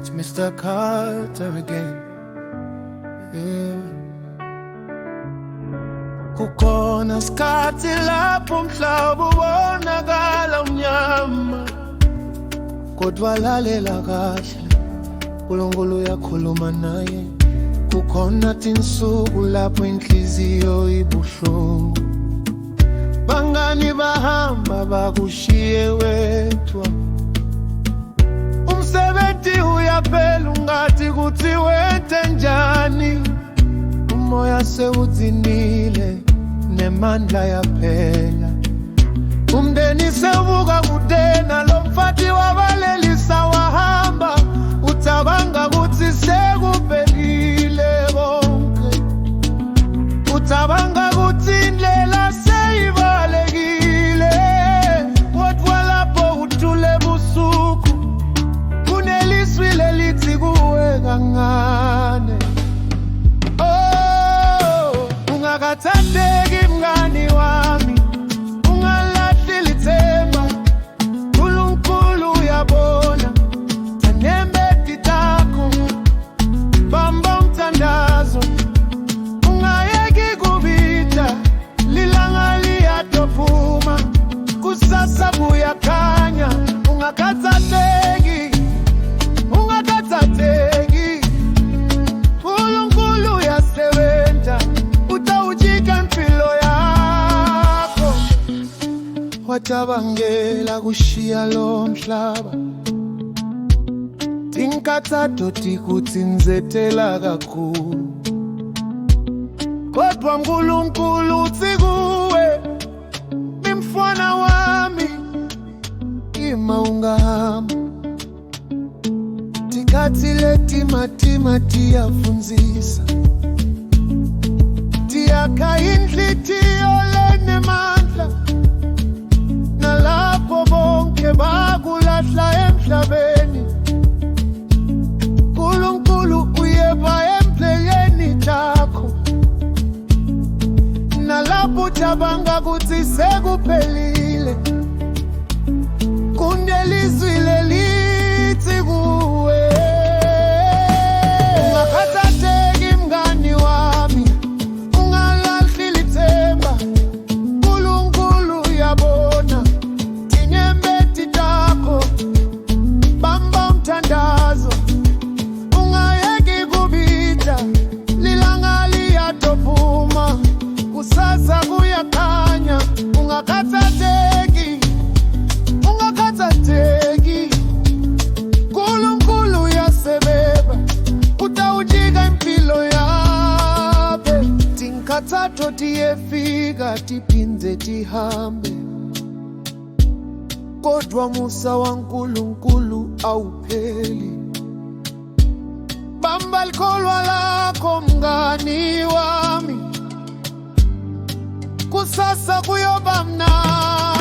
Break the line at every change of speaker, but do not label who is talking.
It's Mr. Carter again. Yeah. Kukhona skhathi lapho umhlaba ubonakala umnyama, kodwa lalela kahle, uNkulunkulu uyakhuluma naye. Kukhona tinsuku lapho inhliziyo ibuhlungu, bangani bahamba bakushiye wedwa. Umsebenzi uyaphela ungathi kuthi wethe njani, umoya sewudzinile nemandla yaphela. Umndeni sewubuka kudena, lo mfati wabalelisa wahamba, ucabanga kuthi sekuphelile konke, ucabanga kuthi indlela seyibalekile. Kodwa lapho uthule busuku, kuneliswi lelithi kuwe kancane. Oh, ungakathateki mngani wami, ungalahli lithemba, uNkulunkulu uyabona. Tanembe takho, bamba umthandazo, ungayeki kubita, lilanga liyatophuma, kusasa buyakhanya. Ungakathateki, ungakathateki, uNkulunkulu uyasebenza, utawujika impilo yakho. Wacabangela kushiya lo mhlaba, tinkathathu tikutsinzetela kakhulu, kodwa uNkulunkulu uthi kuwe, mfana wami, ima ungahamba. Tikhathi letimatima tiyafundzisa, tiyakha inhlitiyo lenemandla, nalapho bonke bakulahla emhlabeni, uNkulunkulu uyeba empleyeni takho. Nalapho ucabanga kuthi sekuphelile, kunelizwi lelithi kuwe, ungakathateki mngani wami, ungalahli lithemba, uNkulunkulu uyabona. Tinyembeti takho, bamba umthandazo, ungayeki kubita, lilanga liyatophuma, kusasa kuyakhanya. Ungakathateki, ungakathateki, uNkulunkulu uyasebeba, utawujika impilo yabe. Tinkathathu tiyefika, tiphindze tihambe, kodwa musa waNkulunkulu awupheli. Bamba likholwa lakho mngani wami, kusasa kuyoba mnandi.